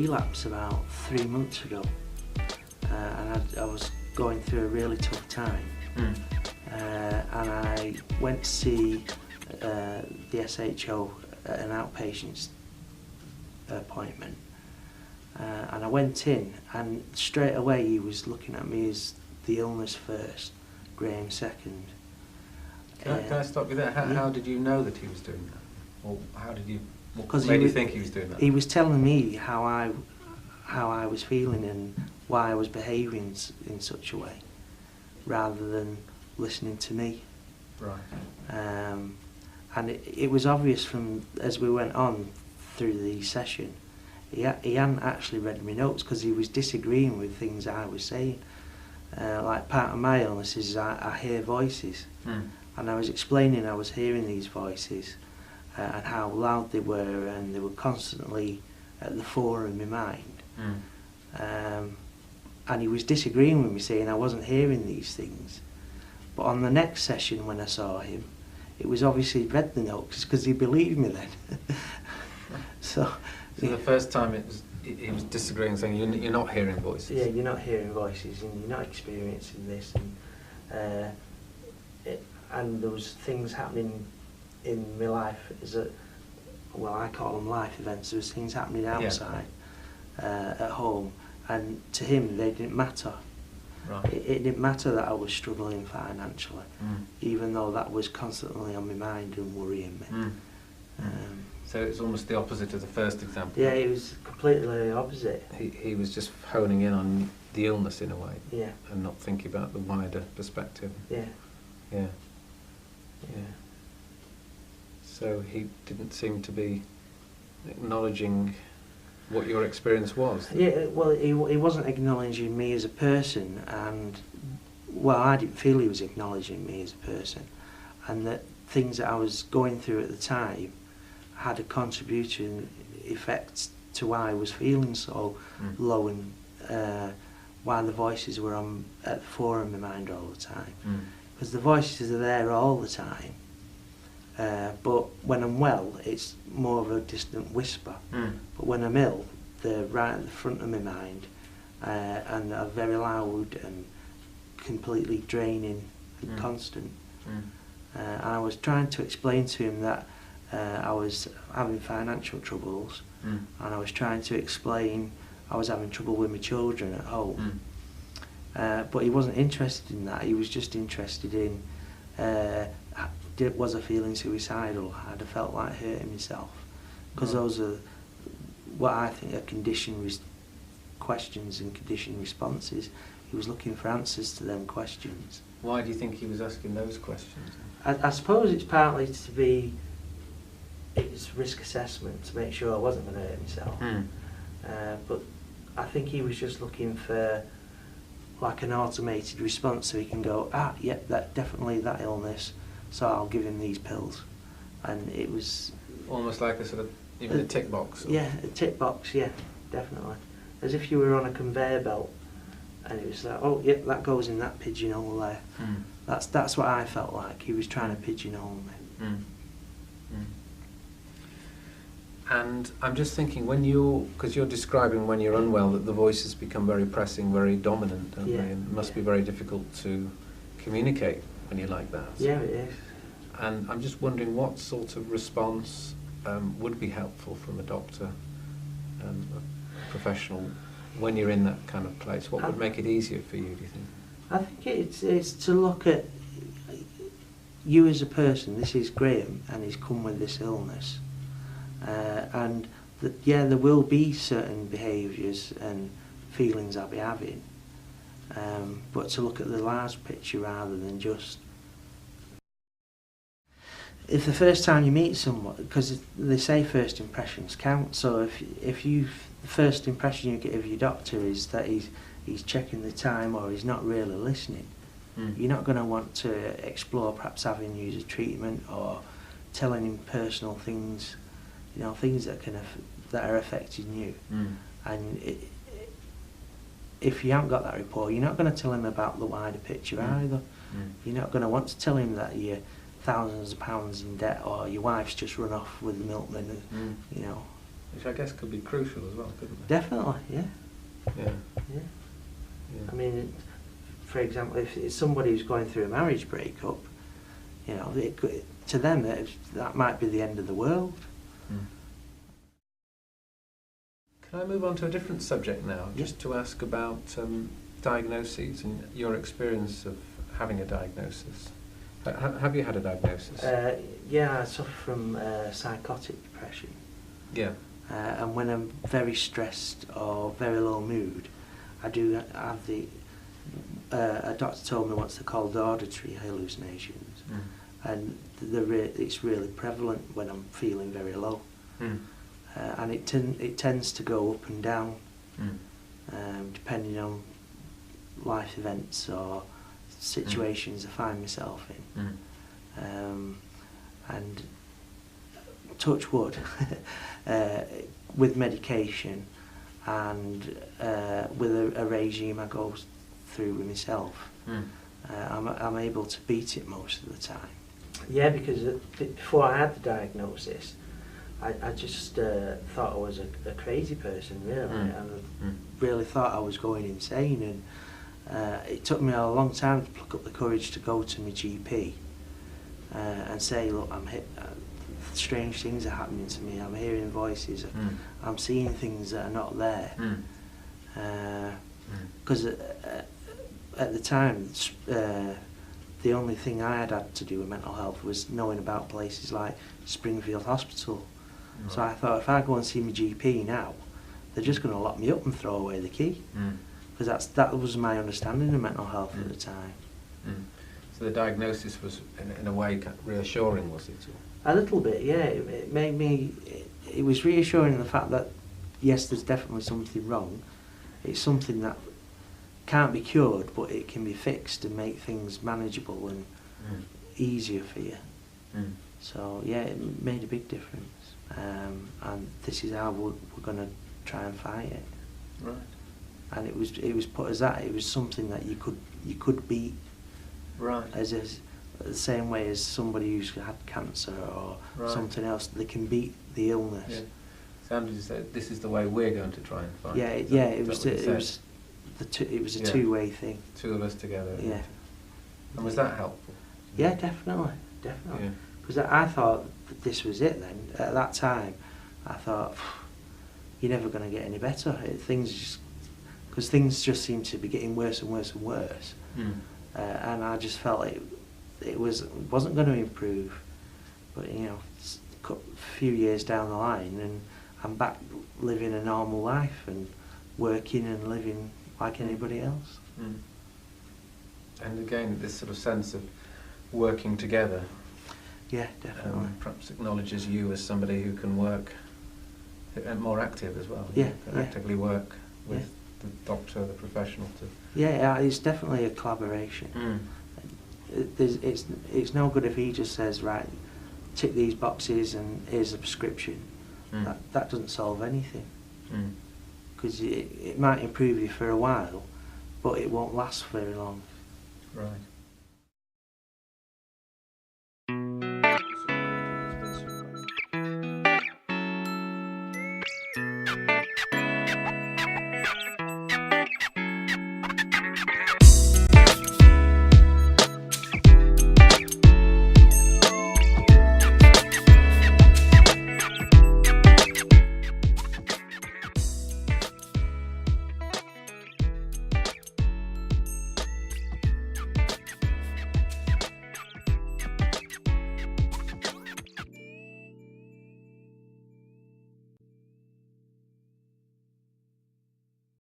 relapse about 3 months ago, and I was going through a really tough time. And I went to see the SHO at an outpatient appointment, and I went in, and straight away he was looking at me as the illness first, Graham second. Can I stop you there? How did you know that he was doing that? Or what made you think he was doing that? He was telling me how I was feeling and why I was behaving in such a way, rather than listening to me. Right. And it was obvious from as we went on through the session, he hadn't actually read my notes, because he was disagreeing with things I was saying. Like, part of my illness is I hear voices, and I was explaining I was hearing these voices and how loud they were, and they were constantly at the fore of my mind. And he was disagreeing with me, saying I wasn't hearing these things. But on the next session when I saw him, it was obviously he'd read the notes, because he believed me then. So the first time he was disagreeing, saying you're not hearing voices. Yeah, you're not hearing voices, and you're not experiencing this, and there was things happening in my life. Well, I call them life events. There was things happening outside, at home, and to him they didn't matter. Right. It didn't matter that I was struggling financially, even though that was constantly on my mind and worrying me. So it's almost the opposite of the first example. Yeah, it was completely the opposite. He was just honing in on the illness in a way, and not thinking about the wider perspective. Yeah. So he didn't seem to be acknowledging what your experience was. Yeah, well, he wasn't acknowledging me as a person, and well, I didn't feel he was acknowledging me as a person, and that things that I was going through at the time had a contributing effect to why I was feeling so low, and why the voices were at the fore of my mind all the time. Because the voices are there all the time, but when I'm well, it's more of a distant whisper. But when I'm ill, they're right at the front of my mind, and are very loud and completely draining and constant. And I was trying to explain to him that I was having financial troubles, and I was trying to explain I was having trouble with my children at home. But he wasn't interested in that. He was just interested in, was I feeling suicidal? Had I felt like hurting myself? Because those are what I think are conditioned questions and conditioned responses. He was looking for answers to them questions. Why do you think he was asking those questions? I suppose it's partly to be it's risk assessment, to make sure I wasn't going to hurt myself. But I think he was just looking for like an automated response, so he can go, yep, that definitely that illness, so I'll give him these pills. And it was almost like a sort of even a tick box. Yeah, a tick box. Yeah, definitely. As if you were on a conveyor belt, and it was like, oh, yep, that goes in that pigeonhole there. That's what I felt like. He was trying to pigeonhole me. And I'm just thinking, because you're describing when you're unwell, that the voices become very pressing, very dominant, don't they? And it must be very difficult to communicate when you're like that. Yeah, it is. And I'm just wondering what sort of response would be helpful from a doctor, a professional, when you're in that kind of place. What would make it easier for you, do you think? I think it's to look at you as a person. This is Graham, and he's come with this illness. And there will be certain behaviours and feelings I'll be having, but to look at the large picture rather than just. If the first time you meet someone, because they say first impressions count, so if the first impression you get of your doctor is that he's checking the time or he's not really listening, you're not going to want to explore perhaps avenues of treatment or telling him personal things. Things that are affecting you, and if you haven't got that rapport, you're not going to tell him about the wider picture either. You're not going to want to tell him that you're thousands of pounds in debt, or your wife's just run off with the milkman. Which I guess could be crucial as well, couldn't it? Definitely, yeah. Yeah. Yeah. Yeah. I mean, for example, if it's somebody who's going through a marriage breakup, you know, to them that might be the end of the world. Mm. Can I move on to a different subject now, Yeah. just to ask about diagnoses and your experience of having a diagnosis? Have you had a diagnosis? Yeah, I suffer from psychotic depression. Yeah. And when I'm very stressed or very low mood, I do have a doctor told me once they're called auditory hallucinations, and it's really prevalent when I'm feeling very low. And it tends to go up and down, depending on life events or situations I find myself in. And touch wood, with medication and with a regime I go through with myself, I'm able to beat it most of the time. Yeah, because before I had the diagnosis, I just thought I was a crazy person, really, and really thought I was going insane. And it took me a long time to pluck up the courage to go to my GP and say, look, strange things are happening to me. I'm hearing voices. I'm seeing things that are not there. Because at the time, the only thing I had to do with mental health was knowing about places like Springfield Hospital. Right. So I thought, if I go and see my GP now, they're just going to lock me up and throw away the key. Because that was my understanding of mental health at the time. So the diagnosis was, in a way, reassuring, was it? A little bit, yeah. It made me. It was reassuring in the fact that yes, there's definitely something wrong. It's something that can't be cured, but it can be fixed and make things manageable and easier for you. So yeah, it made a big difference. And this is how we're going to try and fight it. Right. And it was put as that. It was something that you could beat. Right. As the same way as somebody who's had cancer or something else, they can beat the illness. Yeah. Somebody said, "This is the way we're going to try and fight." Yeah, it was a two-way thing. Two of us together. Yeah. And was that helpful? Yeah, definitely. Because I thought that this was it then. At that time, I thought, you're never going to get any better. Because things just seem to be getting worse and worse and worse. And I just felt it wasn't going to improve. But you know, a few years down the line, and I'm back living a normal life and working and living like anybody else. And again, this sort of sense of working together. Yeah, definitely. Perhaps acknowledges you as somebody who can work and more active as well. Yeah, can actively work with the doctor, the professional. Yeah, it's definitely a collaboration. It's no good if he just says, right, tick these boxes and here's the prescription. That doesn't solve anything. Because it might improve you for a while, but it won't last very long. Right.